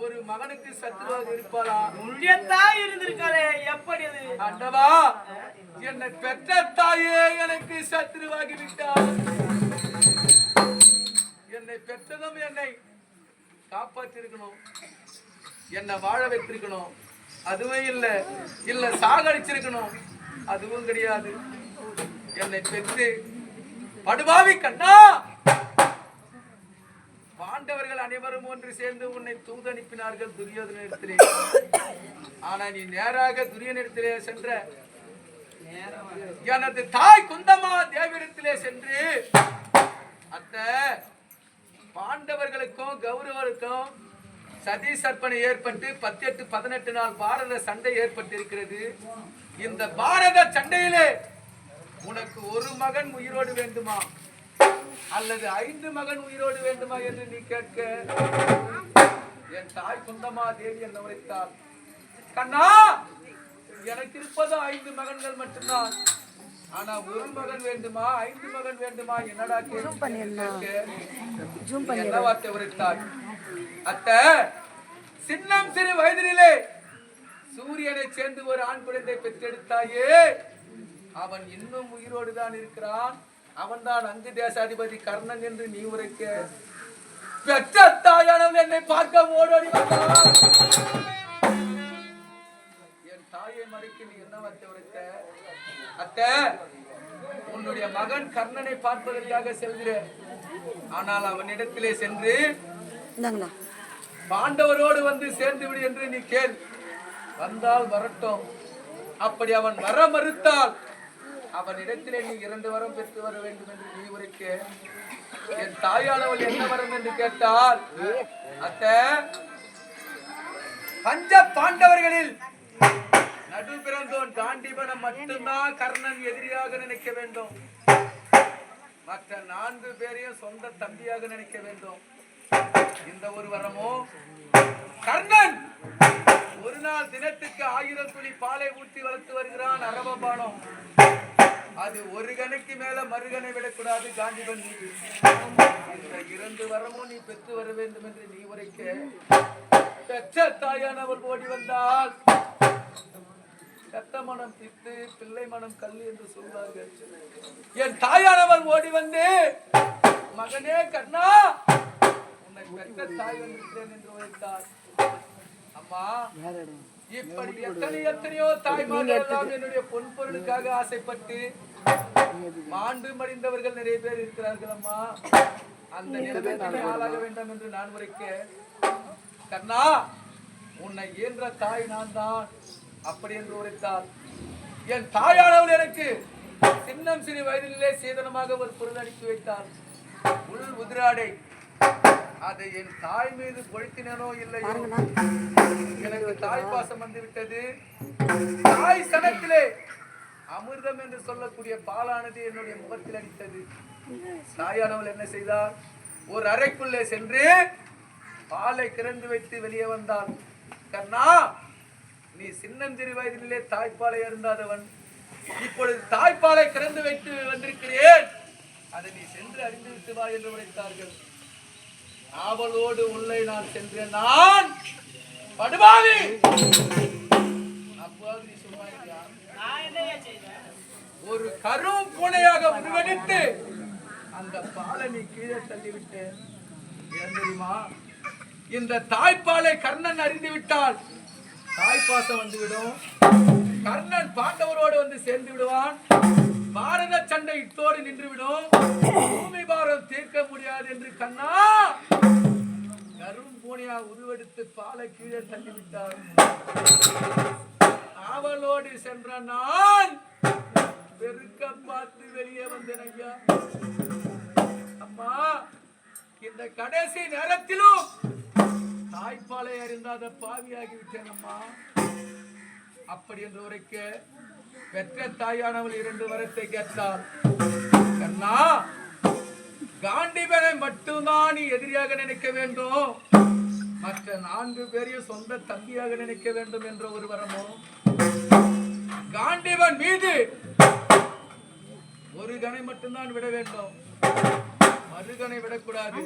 ஒரு மகனுக்கு சத்துருவாக இருப்பாளா? உன்னுடைய தாய் இருந்திருக்காளே, எப்படி அது? ஆண்டவா, என்னை பெற்ற தாயே எனக்கு சத்துருவாகி விட்டாள். என்னை பெற்றதும் என்னை காப்பாற்றிருக்கணும், என்னை வாழ வைத்திருக்கணும். அதுவும் இல்ல சாகடிச்சிருக்கணும், அதுவும் கிடையாது. என்னை பெற்று படுபாவி கண்ணா, பாண்டவர்கள் அனைவரும் ஒன்று சேர்ந்து உன்னை தூது அனுப்பினார்கள் துரியோதனிடத்திலே. ஆனா நீ நேராக துரியனிடத்திலே சென்ற, எனது தாய் குந்தமா தேவிடத்திலே சென்று அத்த பாண்டவர்களுக்கும் கௌரவருக்கும் சதி சற்பனை ஏற்பட்டு 18 நாள் பாரத சண்டை ஏற்பட்டு இருக்கிறது. இந்த பாரத சண்டையிலே உனக்கு ஒரு மகன் உயிரோடு வேண்டுமா அல்லது 5 மகன் உயிரோடு வேண்டுமா என்று நீ கேட்க, என் தாய் குந்தமா தேவி என்ன உரைத்தாள். கண்ணா, எனக்கு இருப்பதோ 5 மகன்கள் மட்டும்தான். ஆனா ஒரு மகன் வேண்டுமா 5 மகன் வேண்டுமா என்னடா என்ன வார்த்தை உரைத்தாள். அத்த, சின்னம் சிறு வயதிலே சூரியனை சேர்ந்து ஒரு ஆண் குழந்தை பெற்றெடுத்தாயே, அவன் இன்னும் உயிரோடு தான் இருக்கிறான். அவன் தான் அங்கு தேசாதிபதி கர்ணன் என்று நீ உரைக்க, பெற்ற தாயானவன் என்னை பார்க்க ஓடோடி வந்தான். என் தாயை மறைக்க நீ என்ன வார்த்தை உரைத்த. அத்த, உன்னுடைய மகன் கர்ணனை பார்ப்பதற்காக செல்கிறேன். ஆனால் அவனிடத்திலே சென்று பாண்டவரோடு வந்து சேர்ந்து விடு என்று நீ கேள். வந்தால் வரட்டும். அப்படி அவன் வர மறுத்தால் அவனிடத்திலே நீ 2 வரம் பெற்று வர வேண்டும் என்று நீ உரைக்க, என் தாயானவள் என்ன வரம் என்று கேட்டால், அத்த, பஞ்ச பாண்டவர்களில் நடு பிறந்தோன் காண்டீபனை மட்டும்தான் கர்ணன் எதிரியாக நினைக்க வேண்டும். மற்ற 4 பேரையும் சொந்த தம்பியாக நினைக்க வேண்டும். இந்த ஒரு வரமோ, கர்ணன் ஒரு நாள் தினத்துக்கு 1000 துளி பாலை ஊற்றி வளர்த்து வருகிறான் அரவபானம். அது ஒரு கணைக்கு மேல மறுகணை விடக்கூடாது காண்டிபன் மீது. இந்த 2 வரமும் நீ பெற்று வர வேண்டும் என்று நீ உரைக்க, பெற்ற தாயானவள் ஓடி வந்தால் கத்த மனம் பித்து பிள்ளை மனம் கல்லு என்று சொல்வார்கள். என் தாயானவள் ஓடி வந்து, மகனே கண்ணா, உன்னை பெற்ற தாய் வந்திருக்கிறேன் என்று உரைத்தாள். அம்மா, இப்படி எத்தனையோ தாய்மார்கள் என்னுடைய பொன் பொருளுக்காக ஆசைப்பட்டு மாண்டு மடிந்தவர்கள் நிறைய பேர் இருக்கிறார்கள். அம்மா, அந்த நிலைமைக்கு ஆளாக வேண்டாம் என்று நான் உரைக்க, கண்ணா, உன்னை இயன்ற தாய் நான் தான் அப்படி என்று உரைத்தாள். என் தாயானவள் எனக்கு சின்னம் சிறு வயதிலே சேதனமாக ஒரு பொருள் அனுப்பி வைத்தாள். உள் உதிராடை. அதை என் தாய் மீது பொழித்தினோ இல்லையோ, எனக்கு தாய் பாசம் வந்து விட்டது. தாய் சனத்திலே அமிர்தம் என்று சொல்லக்கூடிய பாலானது என்னுடைய முகத்தில் அடித்தது. தாயானவள் என்ன செய்தார், ஒரு அறைக்குள்ளே சென்று பாலை திறந்து வைத்து வெளியே வந்தாள். கண்ணா, நீ சின்னஞ்சிறு வயதிலே தாய்ப்பாலை அருந்தாதவன், இப்பொழுது தாய்ப்பாலை திறந்து வைத்து வந்திருக்கிறேன், அதை நீ சென்று அறிந்து விட்டு வா என்று உரைத்தார்கள். ஆவலோடு உள்ளே நான் சென்றேன். நான் படுபாவி. அப்போது நீ சொல்வாயா, ஒரு கரும் பூனையாக உருவெடுத்து அந்த பாலை நீ கீழே தள்ளிவிட்டு, ஏன் தெரியுமா, இந்த தாய்ப்பாலை கர்ணன் அறிந்து விட்டால் தாய்ப்பாசம் வந்துவிடும். கர்ணன் பாண்டவரோடு வந்து சேர்ந்து விடுவான். பாரத சண்டை இட்டோடு நின்றுவிடும். பூமி பாரம் தீர்க்க முடியாது என்று கண்ணா கரும் பூனையா உருவெடுத்து பாலை கீழே தள்ளிவிட்டார். ஆவலோடு சென்ற நான் வெறுக்க பார்த்து வெளியே வந்தேன். ஐயா, அம்மா, இந்த கடைசி நேரத்திலும் தாய்ப்பாலை அறிந்தாத பாவியாகிவிட்டேன் அம்மா. அப்படி என்று உரைக்க, பெற்ற தாயானவள் 2 வரத்தை கேட்டாள். கண்ணா, காண்டிபனை மட்டும்தான் நீ எதிரியாக நினைக்க வேண்டும். மற்ற 4 பேரையும் சொந்த தம்பியாக நினைக்க வேண்டும் என்ற ஒரு வரமோ, காண்டிவன் மீது ஒரு கணை மட்டும்தான் விட வேண்டும், மறுகணை விடக்கூடாது.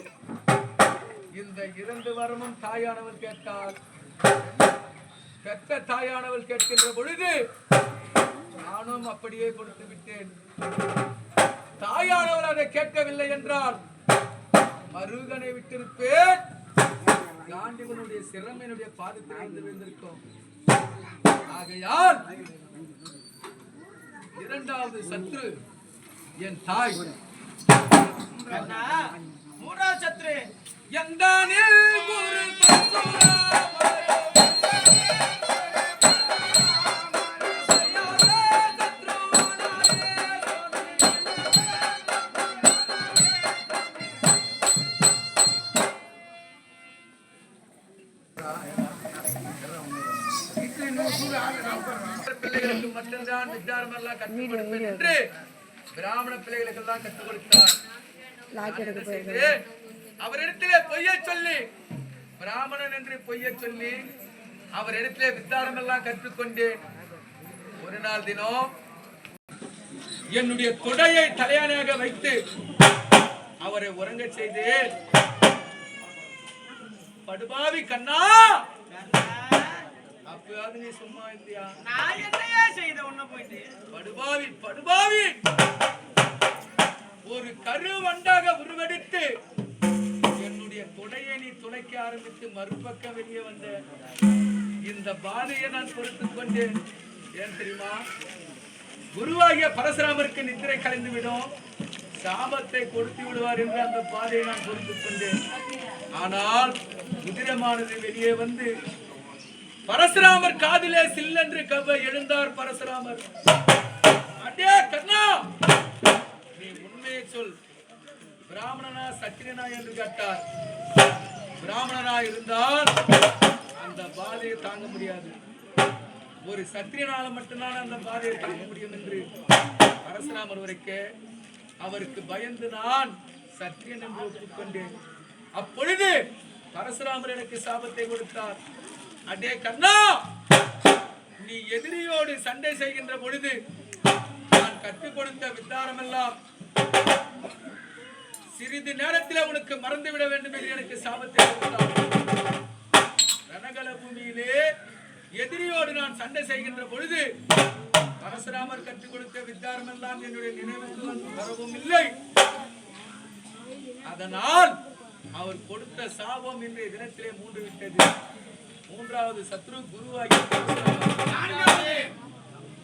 இந்த 2 வரமும் தாயானவள் கேட்டால், பெற்ற தாயானவள் கேட்கின்ற பொழுது நானும் அப்படியே கொடுத்து விட்டேன். தாயானவள் அதை கேட்கவில்லை என்றால் மறுகணை விட்டிருப்பேன். காண்டிவனுடைய சிரமனுடைய பாதத்தில் வந்து விழுந்திருக்கும். ஆகையால் 2வது சத்ரு என் தாய். கண்ணா, 3வது சத்ரு எந்தானில் குரு பரசுராமரே பிள்ளைகளுக்கு மட்டும்தான் வித்தியாரம் எல்லாம் கற்றுக் கொடுப்பேன் என்று பிராமண பிள்ளைகளுக்கெல்லாம் கற்றுக் கொடுத்தார். அவரிடத்திலே பொய்யை சொல்லி, பிராமணன் என்று பொய்யை சொல்லி அவரிடத்திலே வித்தாரம் எல்லாம் கற்றுக்கொண்டு ஒரு நாள் தினம் என்னுடைய தொடையை தலையணையாக வைத்து அவரை உறங்க செய்து, படுபாவி கண்ணா, அப்பயாவது நீ சும்மா இல்லையா? நான் என்னையா செய்த உன்ன போயிட்டு? படுபாவி படுபாவி, ஒரு கருவண்டாக உருவெடுத்து என்னுடைய தொடையை நீ துளைக்க ஆரம்பித்து மறுபக்கம் வெளியே வந்த இந்த பாதையை நான் பொறுத்துக் கொண்டேன். ஏன் தெரியுமா? குருவாகிய பரசுராமருக்கு நித்திரை கலைந்து விடும், சாபத்தை கொடுத்து விடுவார் என்று அந்த பாதையை நான் பொறுத்துக் கொண்டேன். ஆனால் உதிரமானது வெளியே வந்து பரசுராமர் காதிலே சில்லென்று கவ்வ எழுந்தார். பரசுராமர், அடே கண்ணா, நீ உண்மையை சொல், பிராமணனா சத்திரியனா என்று கேட்டார். பிராமணனா இருந்தால் அந்த பாதையை தாங்க முடியாது, ஒரு சத்திரியனால மட்டும்தான் அந்த பாதையை தாங்க முடியும் என்று பரசுராமர் உரைக்க, அவருக்கு பயந்து நான் சத்திரியன் என்று ஒப்புக்கொண்டேன். அப்பொழுது பரசுராமர் எனக்கு சாபத்தை கொடுத்தார். அடே கண்ணா, நீ எதிரியோடு சண்டை செய்கின்ற பொழுது நான் கற்றுக் கொடுத்த வித்தாரம் எல்லாம் சிறிது நேரத்தில் உனக்கு மறந்துவிட வேண்டும் என்று எனக்கு சாபத்தை கொடுத்தார். ரணகல பூமியிலே எதிரியோடு நான் சண்டை செய்கின்ற பொழுது பரசுராமர் கற்றுக் கொடுத்த வித்தாரம் எல்லாம் என்னுடைய நினைவுக்கு வரவும் இல்லை. அதனால் அவர் கொடுத்த சாபம் இன்றைய தினத்திலே 3 விட்டது. 3வது சத்ரு குருவாகிய பரசுராமர்.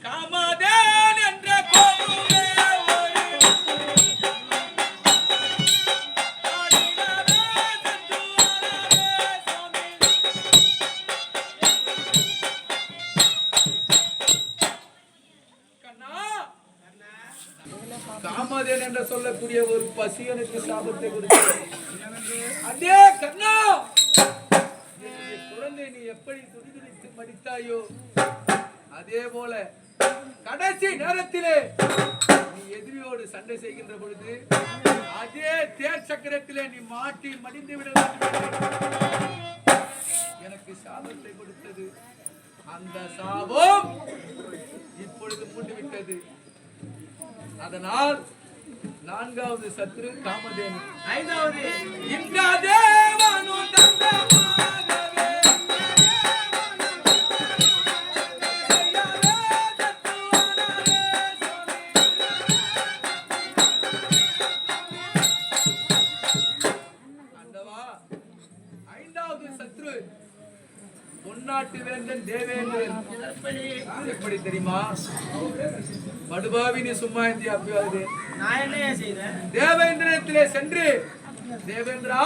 காமதேன் என்ற கோவிலே காமதேன் என்று சொல்லக்கூடிய ஒரு பசி எனக்கு சாபத்தை கொடுத்தது. அடே கண்ணா, குழந்தை நீ எப்படி துடிதுடித்து மடித்தாயோ அதே போல கடைசி நேரத்திலே நீ எதிரியோடு சண்டை செய்கின்ற பொழுது அதே தேர் சக்கரத்திலே நீ மாட்டி மடிந்து விட எனக்கு சாபத்தை கொடுத்தது. அந்த சாபம் இப்பொழுது மூண்டுவிட்டது. அதனால் 4வது சத்ரு காமதேனு. 5வது இந்திரதேவனு தந்தமாகவே அந்தவா 5வது சத்ரு பொன்னாட்டு வேந்தன் தேவேந்திரன். எப்படி தெரியுமா? படுபாவினி சும்மா இந்தியா அப்பயாவது நான் என்னையா செய்தேன்? தேவேந்திரத்திலே சென்று, தேவேந்திரா,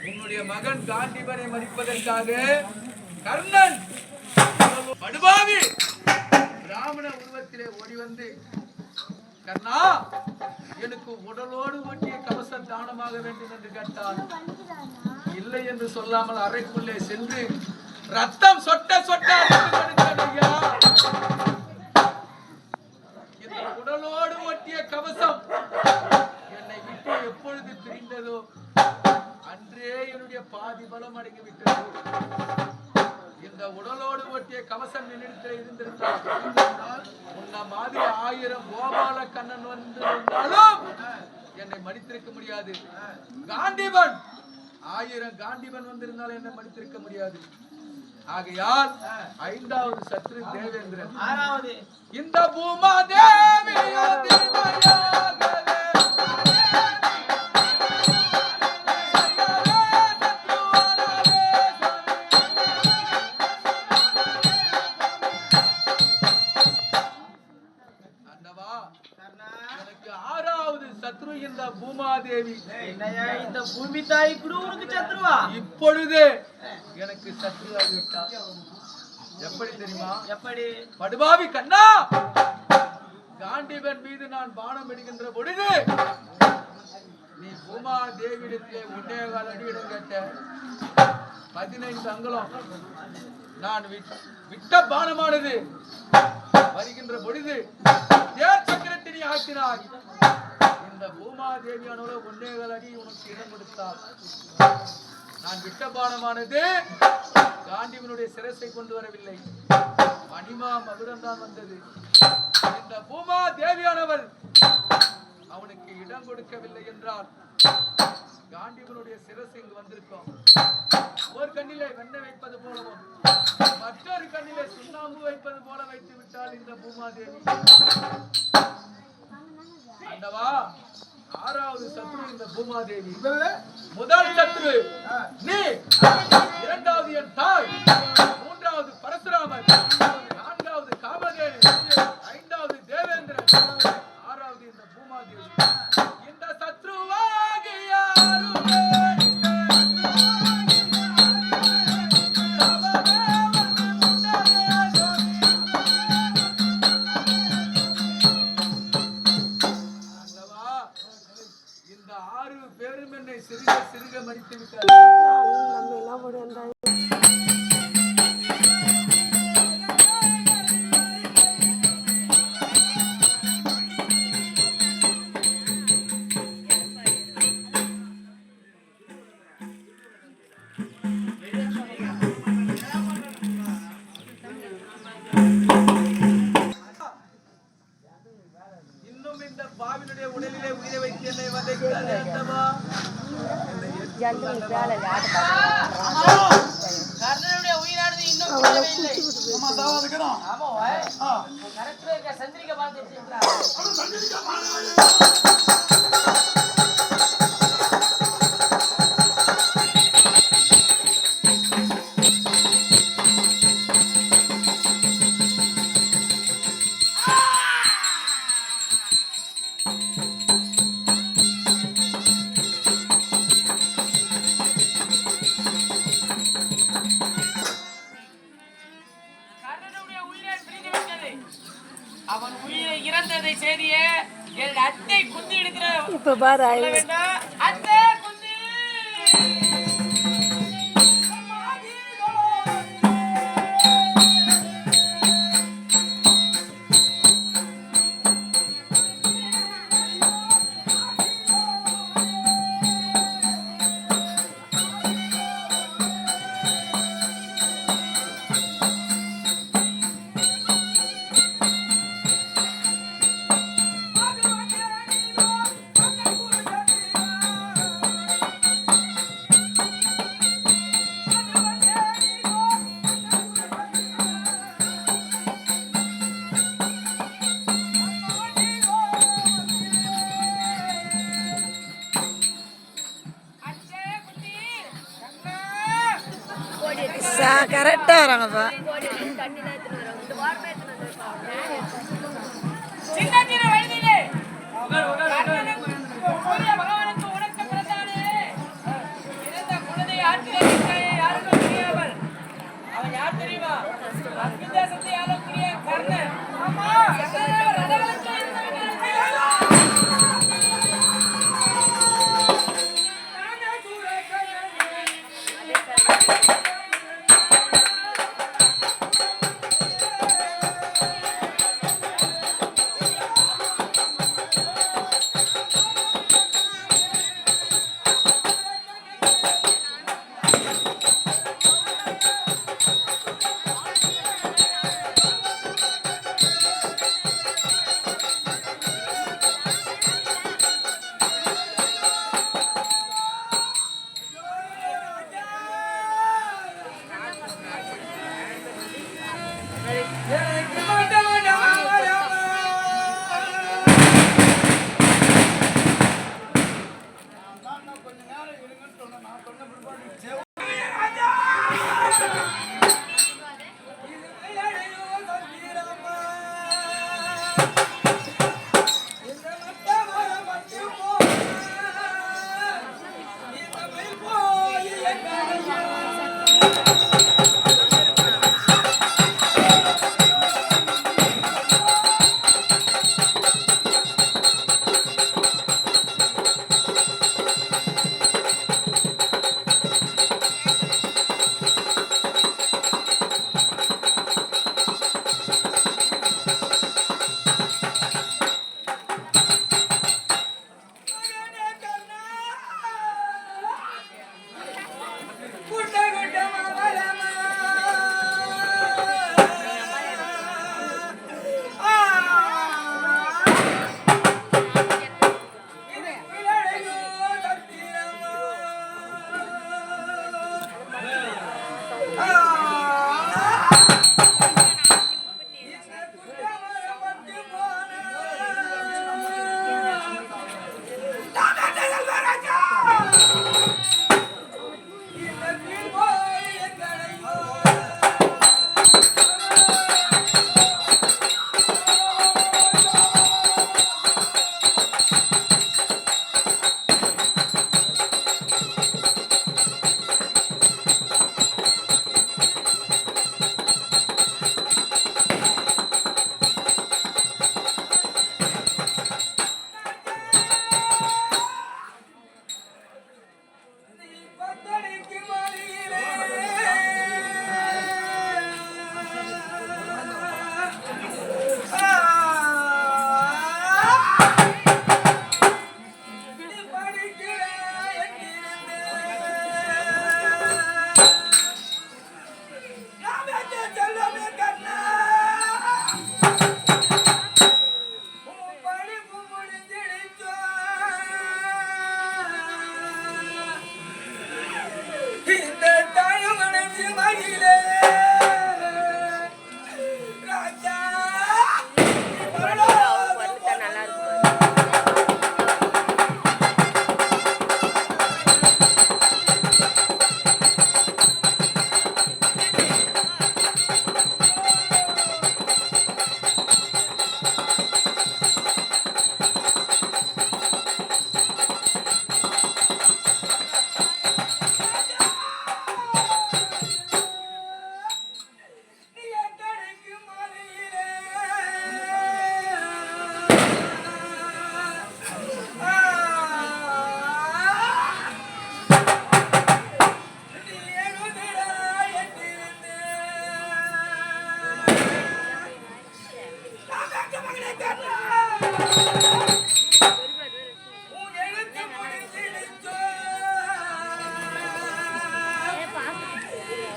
உன்னுடைய மகன் காண்டிபனை மடிப்பதற்காக கர்ணன் படுபாவி பிராமண உருவத்திலே ஓடி வந்து, கர்ணா, எனக்கு உடலோடு ஒட்டிய கவசம் தானமாக வேண்டும் என்று கேட்டான். இல்லை என்று சொல்லாமல் அறைக்குள்ளே சென்று ரத்தம் சொட்ட சொட்ட ஐயா, இந்த உடலோடு ஒட்டிய கவசம் என்னை விட்டு எப்பொழுது பிரிந்ததோ அன்றே என்னுடைய பாதி பலம் அடங்கி விட்டது. இந்த உடலோடு ஒட்டிய கவசம் என்னிடத்தில் இருந்திருந்தால் உன்ன மாதிரி 1000 கோபால கண்ணன் வந்திருந்தாலும் என்னை மடித்திருக்க முடியாது. காண்டிபன் 1000 காண்டிபன் வந்திருந்தாலும் என்னை மடித்திருக்க முடியாது. ஆகையால் 5வது சத்ரு தேவேந்திரன். 6வது இந்த பூமா தேவியோ சத்ரு இந்த பூமாதேவி. இந்த பூமி தாய் கூட உனக்கு சத்ருவா? இப்பொழுது எனக்கு சத்ரு ஆகிவிட்டார். எப்படி தெரியுமா? எப்படி? படுபாவி கண்ணா, காண்டிபன் மீது நான் பானம் எடுக்கின்ற பொழுது நீ பூமாதேவியிடத்திலே 1.25 அடி இடம் கேட்ட. 15 அங்குலம் நான் விட்ட பானமானது வருகின்ற பொழுது தேர் சக்கரத்தை நீ ஆக்கினாய். இந்த பூமாதேவியானோட 1.25 அடி உனக்கு இடம் கொடுத்தாள். நான் விட்ட பானமானது காண்டிவனுடைய சிரசை கொண்டு வரவில்லை, மணிமா மகுடம் தான் வந்தது. இந்த பூமாதேவியானவள் அவனுக்கு இடம் கொடுக்கவில்லை என்றால் காண்டிவனுடைய சிரசு இங்கு வந்திருக்கும். ஒரு கண்ணிலே வெண்ணெய் வைப்பது போலவும் மற்றொரு கண்ணிலே சுண்ணாம்பு வைப்பது போல வைத்து விட்டாள் இந்த பூமாதேவி. ஆண்டவா, 6வது சத்ரு இந்த பூமாதேவி. முதல் சத்ரு நீ, 2வது என் தாய், 3வது பரசுராமர், 4வது காமதேவி, 5வது தேவேந்திரன், 6வது இந்த பூமாதேவி. இந்த சத்ருவாகி யாருமே சிறுக சிறுக மறித்து விட்டார். இன்னும் இந்த பாவினுடைய உடலிலே உயிரை வைத்து என்னை வதைக்கிறானே அந்தமா. கர்ணனுடைய உயிரானது இன்னும் பிரியவில்லை. சந்திரிகா பார்த்து அவன் உயிரை இறந்ததை செய்தியே என் அத்தை குந்தி எடுக்கிற இப்ப பாரு அத்தை குந்தி. கரெக்டா வராங்கப்பா. அவன் யார் தெரியுமா? அக்னிதேசத்தை ஆளக்கூடிய கர்ணன்.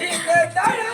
இந்த தாழ